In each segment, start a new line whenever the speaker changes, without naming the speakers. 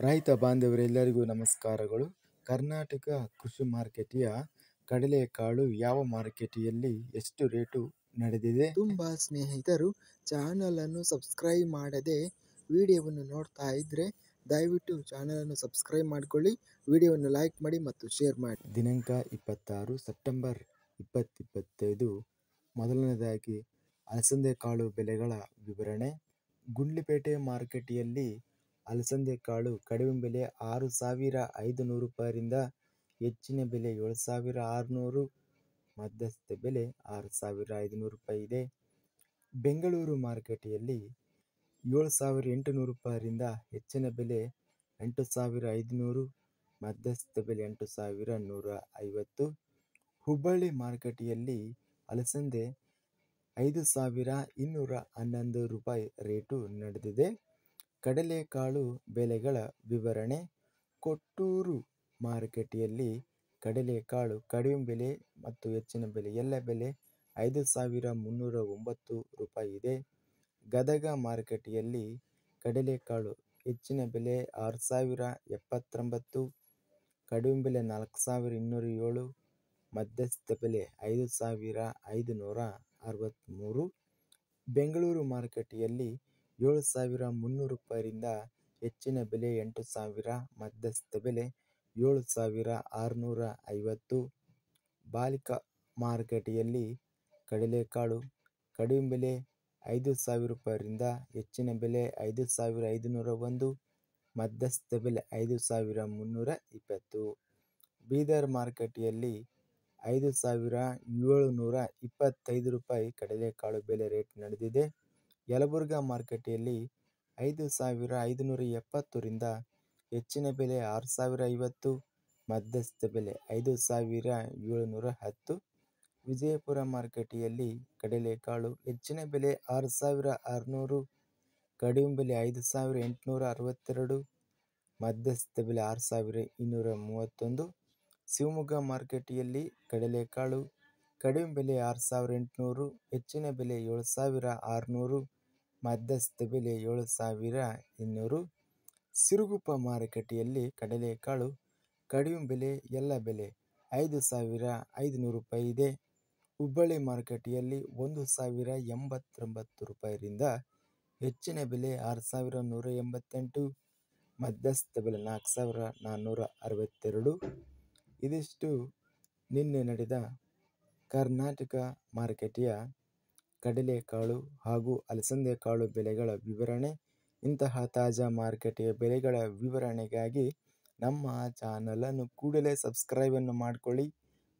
ರೈತ ಬಾಂಧವರೆಲ್ಲರಿಗೂ ನಮಸ್ಕಾರಗಳು. ಕರ್ನಾಟಕ ಕೃಷಿ ಮಾರುಕಟ್ಟೆಯ ಕಡಲೆಕಾಳು ಯಾವ ಮಾರುಕಟ್ಟೆಯಲ್ಲಿ ಎಷ್ಟು ರೇಟು ನಡೆದಿದೆ?
ತುಂಬ ಸ್ನೇಹಿತರು ಚಾನಲನ್ನು ಸಬ್ಸ್ಕ್ರೈಬ್ ಮಾಡದೆ ವಿಡಿಯೋವನ್ನು ನೋಡ್ತಾ ಇದ್ದರೆ ದಯವಿಟ್ಟು ಚಾನಲನ್ನು ಸಬ್ಸ್ಕ್ರೈಬ್ ಮಾಡಿಕೊಳ್ಳಿ, ವಿಡಿಯೋವನ್ನು ಲೈಕ್ ಮಾಡಿ ಮತ್ತು ಶೇರ್ ಮಾಡಿ.
ದಿನಾಂಕ 26 ಸೆಪ್ಟೆಂಬರ್ 2025. ಮೊದಲನೇದಾಗಿ ಅಲಸಂದೆ ಕಾಳು ಬೆಲೆಗಳ ವಿವರಣೆ. ಗುಂಡ್ಲುಪೇಟೆ ಮಾರುಕಟ್ಟೆಯಲ್ಲಿ ಅಲಸಂದೆ ಕಾಳು ಕಡಿಮೆ ಬೆಲೆ 6,500 ರೂಪಾಯಿಯಿಂದ ಹೆಚ್ಚಿನ ಬೆಲೆ 7,600, ಮಧ್ಯಸ್ಥ ಬೆಲೆ 6,500 ರೂಪಾಯಿ ಇದೆ. ಬೆಂಗಳೂರು ಮಾರುಕಟ್ಟೆಯಲ್ಲಿ 7,800 ರೂಪಾಯಿಯಿಂದ ಹೆಚ್ಚಿನ ಬೆಲೆ 8,500, ಮಧ್ಯಸ್ಥ ಬೆಲೆ 8,150. ಹುಬ್ಬಳ್ಳಿ ಮಾರುಕಟ್ಟೆಯಲ್ಲಿ ಅಲಸಂದೆ 5,211 ರೂಪಾಯಿ ರೇಟು ನಡೆದಿದೆ. ಕಡಲೆಕಾಳು ಬೆಲೆಗಳ ವಿವರಣೆ. ಕೊಟ್ಟೂರು ಮಾರುಕಟ್ಟೆಯಲ್ಲಿ ಕಡಲೆಕಾಳು ಕಡಿಮೆ ಬೆಲೆ ಮತ್ತು ಹೆಚ್ಚಿನ ಬೆಲೆ ಎಲ್ಲ ಬೆಲೆ 5,309 ರೂಪಾಯಿ ಇದೆ. ಗದಗ ಮಾರುಕಟ್ಟೆಯಲ್ಲಿ ಕಡಲೆಕಾಳು ಹೆಚ್ಚಿನ ಬೆಲೆ 6,079, ಕಡಿಮೆ ಬೆಲೆ 4,207, ಮಧ್ಯಸ್ಥ ಬೆಲೆ 5,563. ಬೆಂಗಳೂರು ಮಾರುಕಟ್ಟೆಯಲ್ಲಿ 7,300 ರೂಪಾಯಿಯಿಂದ ಹೆಚ್ಚಿನ ಬೆಲೆ 8,000, ಮಧ್ಯಸ್ಥ ಬೆಲೆ 7,650. ಬಾಲಿಕ ಮಾರುಕಟ್ಟೆಯಲ್ಲಿ ಕಡಲೆಕಾಳು ಕಡಿಮೆ ಬೆಲೆ 5,000 ರೂಪಾಯಿಯಿಂದ ಹೆಚ್ಚಿನ ಬೆಲೆ 5,501, ಮಧ್ಯಸ್ಥ ಬೆಲೆ 5,320. ಬೀದರ್ ಮಾರುಕಟ್ಟೆಯಲ್ಲಿ 5,725 ರೂಪಾಯಿ ಕಡಲೆಕಾಳು ಬೆಲೆ ರೇಟ್ ನಡೆದಿದೆ. ಯಲಬುರ್ಗಾ ಮಾರುಕಟ್ಟೆಯಲ್ಲಿ 5,570ರಿಂದ ಹೆಚ್ಚಿನ ಬೆಲೆ 6,050, ಮಧ್ಯಸ್ಥ ಬೆಲೆ 5,710. ವಿಜಯಪುರ ಮಾರುಕಟ್ಟೆಯಲ್ಲಿ ಕಡಲೆಕಾಳು ಹೆಚ್ಚಿನ ಬೆಲೆ 6,600, ಕಡಿಮೆ ಬೆಲೆ 5,862, ಮಧ್ಯಸ್ಥ ಬೆಲೆ 6,231. ಶಿವಮೊಗ್ಗ ಮಾರುಕಟ್ಟೆಯಲ್ಲಿ ಕಡಲೆಕಾಳು ಕಡಿಮೆ ಬೆಲೆ 6,800, ಹೆಚ್ಚಿನ ಬೆಲೆ 7,600, ಮಧ್ಯಸ್ಥ ಬೆಲೆ 7,200. ಸಿರುಗುಪ್ಪ ಮಾರುಕಟ್ಟೆಯಲ್ಲಿ ಕಡಲೆಕಾಳು ಕಡಿಮೆ ಬೆಲೆ ಎಲ್ಲ ಬೆಲೆ 5,500 ರೂಪಾಯಿ ಇದೆ. ಹುಬ್ಬಳ್ಳಿ ಮಾರುಕಟ್ಟೆಯಲ್ಲಿ 1,089 ರೂಪಾಯಿರಿಂದ ಹೆಚ್ಚಿನ ಬೆಲೆ 6,188, ಮಧ್ಯಸ್ಥ ಬೆಲೆ 4,462. ಇದಿಷ್ಟು ನಿನ್ನೆ ನಡೆದ ಕರ್ನಾಟಕ ಮಾರುಕಟ್ಟೆಯ ಕಡಲೆಕಾಳು ಹಾಗೂ ಅಲಸಂದೆ ಕಾಳು ಬೆಲೆಗಳ ವಿವರಣೆ. ಇಂತಹ ತಾಜಾ ಮಾರುಕಟ್ಟೆಯ ಬೆಲೆಗಳ ವಿವರಣೆಗಾಗಿ ನಮ್ಮ ಚಾನಲನ್ನು ಕೂಡಲೇ ಸಬ್ಸ್ಕ್ರೈಬನ್ನು ಮಾಡಿಕೊಳ್ಳಿ,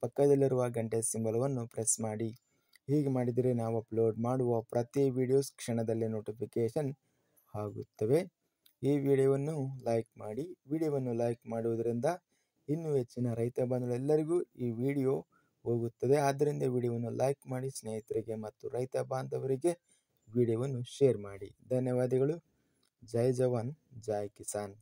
ಪಕ್ಕದಲ್ಲಿರುವ ಗಂಟೆ ಸಿಂಬಲವನ್ನು ಪ್ರೆಸ್ ಮಾಡಿ. ಹೀಗೆ ಮಾಡಿದರೆ ನಾವು ಅಪ್ಲೋಡ್ ಮಾಡುವ ಪ್ರತಿ ವಿಡಿಯೋಸ್ ಕ್ಷಣದಲ್ಲೇ ನೋಟಿಫಿಕೇಷನ್ ಆಗುತ್ತವೆ. ಈ ವಿಡಿಯೋವನ್ನು ಲೈಕ್ ಮಾಡಿ. ವಿಡಿಯೋವನ್ನು ಲೈಕ್ ಮಾಡುವುದರಿಂದ ಇನ್ನೂ ಹೆಚ್ಚಿನ ರೈತ ಬಾಂಧವರೆಲ್ಲರಿಗೂ ಈ ವಿಡಿಯೋ ಹೋಗುತ್ತದೆ. ಆದ್ದರಿಂದ ವಿಡಿಯೋವನ್ನು ಲೈಕ್ ಮಾಡಿ, ಸ್ನೇಹಿತರಿಗೆ ಮತ್ತು ರೈತ ಬಾಂಧವರಿಗೆ ವಿಡಿಯೋವನ್ನು ಶೇರ್ ಮಾಡಿ. ಧನ್ಯವಾದಗಳು. ಜೈ ಜವಾನ್, ಜೈ ಕಿಸಾನ್.